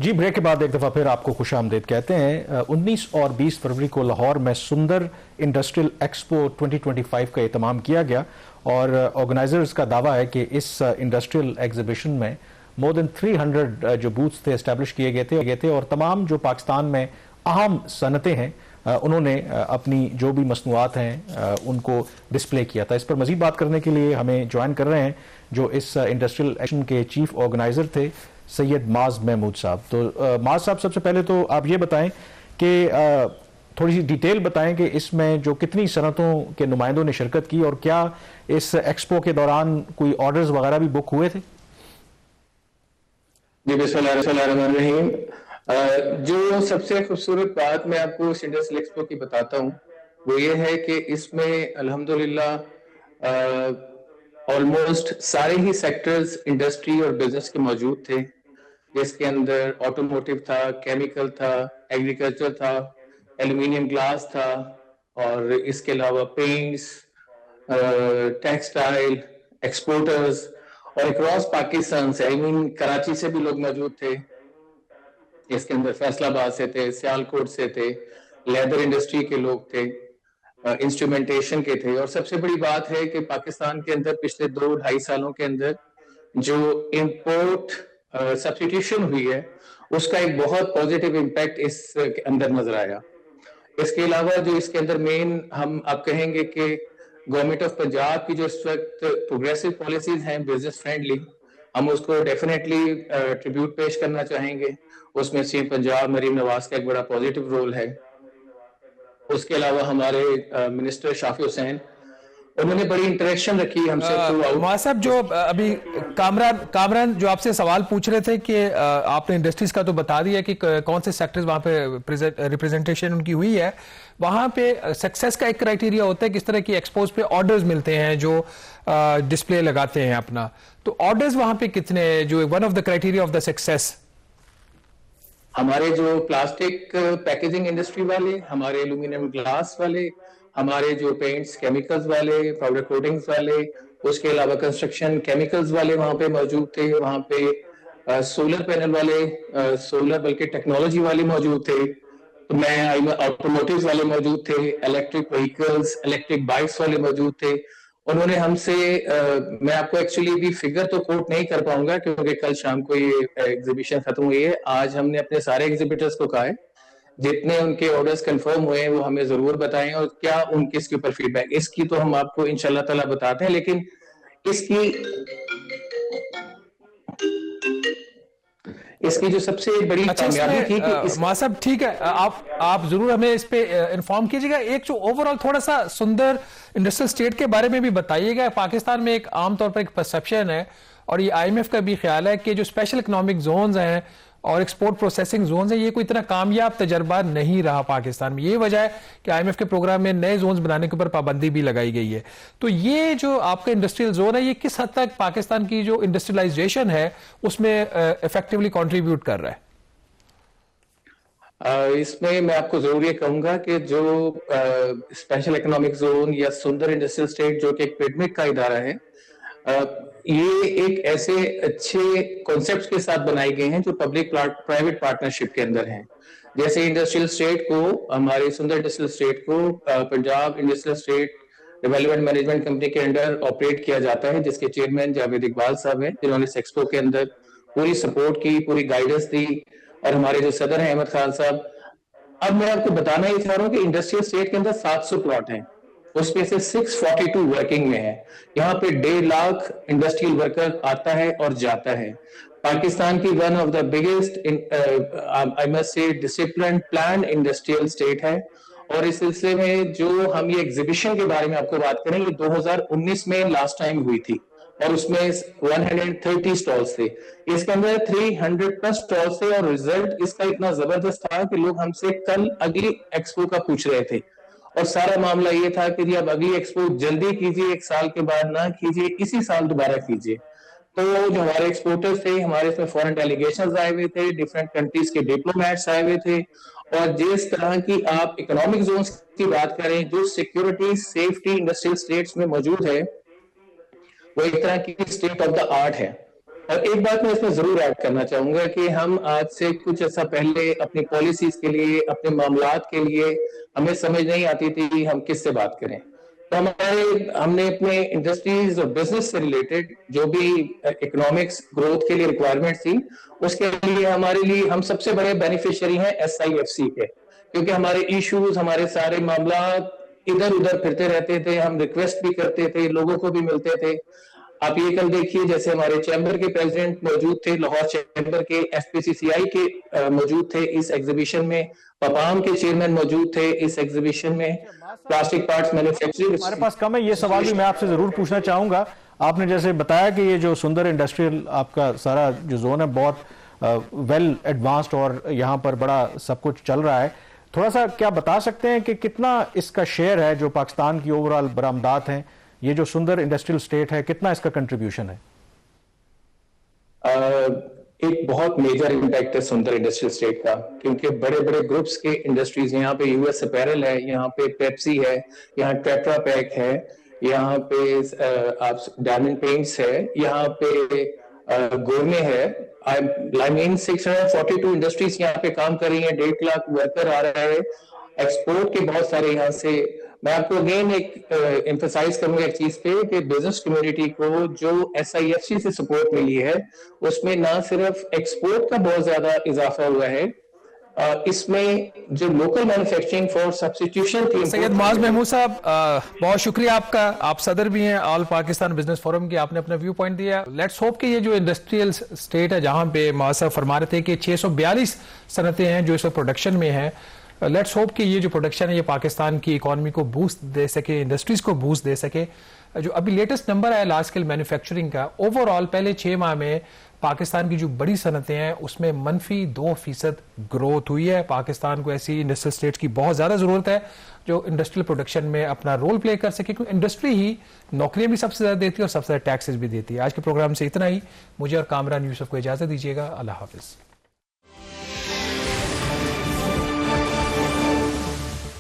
جی break کے بعد ایک دفعہ پھر آپ کو خوش آمدید کہتے ہیں. 19 اور 20 فروری کو لاہور میں سندر انڈسٹریل ایکسپو 2025 کا اہتمام کیا گیا اور آرگنائزرز کا دعویٰ ہے کہ اس انڈسٹریل ایگزیبیشن میں مور دین 300 جو بوتھس تھے اسٹیبلش کیے گئے تھے اور تمام جو پاکستان میں اہم صنعتیں ہیں انہوں نے اپنی جو بھی مصنوعات ہیں ان کو ڈسپلے کیا تھا. اس پر مزید بات کرنے کے لیے ہمیں جوائن کر رہے ہیں جو اس انڈسٹریل ایکشن کے چیف آرگنائزر تھے سید معاذ محمود صاحب. تو معاذ صاحب سب سے پہلے تو آپ یہ بتائیں کہ تھوڑی سی ڈیٹیل بتائیں کہ اس میں جو کتنی صنعتوں کے نمائندوں نے شرکت کی اور کیا اس ایکسپو کے دوران کوئی آرڈرز وغیرہ بھی بک ہوئے تھے؟ جی بسم اللہ الرحمن الرحیم. جو سب سے خوبصورت بات میں آپ کو اس انڈسٹریل ایکسپو کی بتاتا ہوں وہ یہ ہے کہ اس میں الحمدللہ آلموسٹ سارے ہی سیکٹرز انڈسٹری اور بزنس کے موجود تھے، جس کے اندر آٹوموٹیو تھا، کیمیکل تھا، ایگریکلچر تھا، ایلومینیم گلاس تھا، اور اس کے علاوہ پینٹس، ٹیکسٹائل، ایکسپورٹرز، اور اکراس پاکستان سے کراچی سے بھی لوگ موجود تھے. اس کے اندر فیصل آباد سے تھے، سیالکوٹ سے تھے، لیدر انڈسٹری کے لوگ تھے، انسٹرومنٹیشن کے تھے. اور سب سے بڑی بات ہے کہ پاکستان کے اندر پچھلے 2-2.5 سالوں کے اندر جو امپورٹ سبسٹیٹیوشن ہوئی ہے اس کا ایک بہت پازیٹیو امپیکٹ اس کے اندر نظر آیا. اس کے علاوہ جو اس کے اندر مین ہم آپ کہیں گے کہ گورنمنٹ آف پنجاب کی جو اس وقت پروگریسو پالیسیز ہیں بزنس فرینڈلی، ہم اس کو ڈیفینیٹلی ٹریبیوٹ پیش کرنا چاہیں گے. اس میں سی پنجاب مریم نواز کا ایک بڑا پازیٹیو رول ہے. اس کے علاوہ ہمارے منسٹر شافی حسین انہوں نے بڑی انٹریکشن رکھی ہم سے تھرو آؤٹ. معاذ صاحب جو ابھی کامران جو آپ سے سوال پوچھ رہے تھے کہ آپ نے انڈسٹریز کا تو بتا دیا کہ کون سے سیکٹرز وہاں پہ ریپریزنٹیشن ان کی ہوئی ہے. وہاں پہ سکسیس کا ایک کرائیٹیریا ہوتا ہے کس طرح کی ایکسپوز پہ آرڈرز ملتے ہیں جو ڈسپلے لگاتے ہیں اپنا، تو آرڈرز وہاں پہ کتنے جو one of the criteria of the success? ہمارے جو پلاسٹک پیکیجنگ انڈسٹری والے، ہمارے ایلومینیم گلاس والے، ہمارے جو پینٹس کیمیکلز والے، پاؤڈر کوٹنگز والے، اس کے علاوہ کنسٹرکشن کیمیکلز والے وہاں پہ موجود تھے. وہاں پہ سولر پینل والے، سولر بلکہ ٹیکنالوجی والے موجود تھے. میں آٹوموٹیوز والے موجود تھے، الیکٹرک وہیکلز، الیکٹرک بائکس والے موجود تھے. انہوں نے ہم سے میں آپ کو ایکچولی بھی فگر تو کوٹ نہیں کر پاؤں گا کیونکہ کل شام کو یہ ایگزیبیشن ختم ہوئی ہے. آج ہم نے اپنے سارے ایگزیبیٹرز کو کہا ہے جتنے ان کے آرڈرز کنفرم ہوئے ہیں وہ ہمیں ضرور بتائیں اور کیا ان کے اوپر فیڈ بیک. اس کی تو ہم آپ کو انشاءاللہ تعالیٰ بتاتے ہیں، لیکن اس کی جو سب سے بڑی کامیابی تھی کہ صاحب ٹھیک ہے، آپ ضرور ہمیں اس پہ انفارم کیجیے گا. ایک جو اوورآل تھوڑا سا سندر انڈسٹریل اسٹیٹ کے بارے میں بھی بتائیے گا. پاکستان میں ایک عام طور پر ایک پرسپشن ہے اور یہ آئی ایم ایف کا بھی خیال ہے کہ جو اسپیشل اکنامک زونز ہیں اور ایکسپورٹ پروسیسنگ زونز ہیں یہ کوئی اتنا کامیاب تجربہ نہیں رہا پاکستان میں. یہ وجہ ہے کہ آئی ایم ایف کے پروگرام میں نئے زونز بنانے کے اوپر پابندی بھی لگائی گئی ہے. تو یہ جو آپ کا انڈسٹریل زون ہے یہ کس حد تک پاکستان کی جو انڈسٹریلائزیشن ہے اس میں افیکٹولی کنٹریبیوٹ کر رہا ہے؟ اس میں آپ کو ضرور یہ کہوں گا کہ جو اسپیشل اکنامک زون یا سندر انڈسٹریل اسٹیٹ جو کہ ایک پیڈمک کا ادارہ ہے، یہ ایک ایسے اچھے کانسیپٹس کے ساتھ بنائی گئے ہیں جو پبلک پرائیویٹ پارٹنرشپ کے اندر ہیں. جیسے انڈسٹریل اسٹیٹ کو، ہمارے سندر انڈسٹریل اسٹیٹ کو Punjab industrial estate development management company کے انڈر آپریٹ کیا جاتا ہے، جس کے چیئرمین جاوید اقبال صاحب ہیں جنہوں نے اس ایکسپو کے اندر پوری سپورٹ کی، پوری گائیڈنس دی، اور ہمارے جو صدر ہیں احمد خان صاحب. اب میں آپ کو بتانا یہ چاہ رہا ہوں کہ انڈسٹریل اسٹیٹ کے اندر 700 پلاٹ ہیں، اس میں سے 642 ورکنگ میں ہیں. یہاں پہ 1.5 لاکھ انڈسٹریل ورکر آتا ہے اور جاتا ہے. پاکستان کی one of the biggest I must سے ڈسپلن پلان انڈسٹریل اسٹیٹ ہے. اور اس سلسلے میں جو ہم یہ ایگزیبیشن کے بارے میں آپ کو بات کریں، یہ 2019 میں لاسٹ ٹائم ہوئی تھی اور اس میں 130 سٹالز تھے. اس کے اندر 300 پلس سٹالز تھے اور ریزلٹ اس کا اتنا زبردست تھا کہ لوگ ہم سے کل اگلی ایکسپو کا پوچھ رہے تھے. اور سارا معاملہ یہ تھا کہ جی اب اگلی ایکسپو جلدی کیجئے، 1 سال کے بعد نہ کیجئے، اسی سال دوبارہ کیجئے. تو جو ہمارے ایکسپورٹرز تھے، ہمارے اس میں فورن ڈیلیگیشنز آئے ہوئے تھے، ڈیفرنٹ کنٹریز کے ڈپلومیٹس آئے ہوئے تھے. اور جس طرح کی آپ اکنامک زونز کی بات کریں، جو سیکیورٹی سیفٹی انڈسٹریل اسٹیٹس میں موجود ہے، وہ ایک طرح کی اسٹیٹ آف دا آرٹ ہے. ایک بات میں اس میں ضرور ایڈ کرنا چاہوں گا کہ ہم آج سے کچھ عرصہ پہلے اپنی پالیسیز کے لیے، اپنے معاملات کے لیے ہمیں سمجھ نہیں آتی تھی ہم کس سے بات کریں. تو ہم نے اپنے انڈسٹریز اور بزنس سے ریلیٹڈ جو بھی اکنامکس گروتھ کے لیے ریکوائرمنٹ تھی، اس کے لیے ہمارے لیے ہم سب سے بڑے بینیفیشری ہیں SIFC کے، کیونکہ ہمارے ایشوز، ہمارے سارے معاملات ادھر ادھر پھرتے رہتے تھے. ہم ریکویسٹ بھی کرتے تھے، لوگوں کو بھی ملتے تھے. آپ یہ کل دیکھیے، جیسے ہمارے چیمبر کے پریزیڈنٹ موجود تھے، لاہور چیمبر کے FPCCI کے موجود تھے اس ایگزیبیشن میں، پپام کے چیئرمین موجود تھے اس ایگزیبیشن میں، پلاسٹک پارٹس مینوفیکچرنگ. ہمارے پاس کم ہے، یہ سوال بھی میں آپ سے ضرور پوچھنا چاہوں گا. آپ نے جیسے بتایا کہ یہ جو سندر انڈسٹریل آپ کا سارا جو زون ہے بہت ویل ایڈوانسڈ اور یہاں پر بڑا سب کچھ چل رہا ہے. تھوڑا سا کیا بتا سکتے ہیں کہ کتنا اس کا شیئر ہے جو پاکستان کی اوورآل برآمدات ہیں؟ یہ جو سندر انڈسٹریل اسٹیٹ ہے، کتنا اس کا کنٹریبیوشن ہے؟ ایک بہت میجر امپیکٹ ہے سندر انڈسٹریل اسٹیٹ کا، کیونکہ بڑے بڑے گروپس کے انڈسٹریز یہاں پہ US اپیرل ہے، یہاں پہ پیپسی ہے، یہاں ٹیٹرا پیک ہے، یہاں پہ ڈائمنڈ پینٹس ہے، یہاں پہ گورمے ہے. I mean 642 انڈسٹریز یہاں پہ کام کر رہی ہیں، 1.5 لاکھ ورکر آ رہا ہے. ایکسپورٹ کے بہت سارے یہاں سے. میں آپ کو اگین ایک ایمفسائز کروں گا ایک چیز پہ کہ بزنس کمیونٹی کو جو SIFC سے سپورٹ ملی ہے، اس میں نہ صرف ایکسپورٹ کا بہت زیادہ اضافہ ہوا ہے، اس میں جو لوکل مینوفیکچرنگ فار سبسٹیٹیوشن تھی. سید معاذ محمود صاحب، بہت شکریہ آپ کا. آپ صدر بھی ہیں آل پاکستان بزنس فورم کے، آپ نے اپنا ویو پوائنٹ دیا. لیٹس ہوپ کہ یہ جو انڈسٹریل اسٹیٹ ہے جہاں پہ معاذ صاحب فرما رہے تھے کہ 642 صنعتیں ہیں جو اس وقت پروڈکشن میں ہیں، لیٹس ہوپ کہ یہ جو پروڈکشن ہے یہ پاکستان کی اکانومی کو بوسٹ دے سکے، انڈسٹریز کو بوسٹ دے سکے. جو ابھی لیٹسٹ نمبر ہے لارج اسکیل مینوفیکچرنگ کا، اوور آل پہلے 6 ماہ میں پاکستان کی جو بڑی صنعتیں ہیں اس میں -2% گروتھ ہوئی ہے. پاکستان کو ایسی انڈسٹریل اسٹیٹ کی بہت زیادہ ضرورت ہے جو انڈسٹریل پروڈکشن میں اپنا رول پلے کر سکے، کیونکہ انڈسٹری ہی نوکریاں بھی سب سے زیادہ دیتی ہے اور سب سے زیادہ ٹیکسز بھی دیتی ہے. آج کے پروگرام سے اتنا ہی. مجھے اور کامران یوسف کو اجازت دیجیے گا. اللہ حافظ.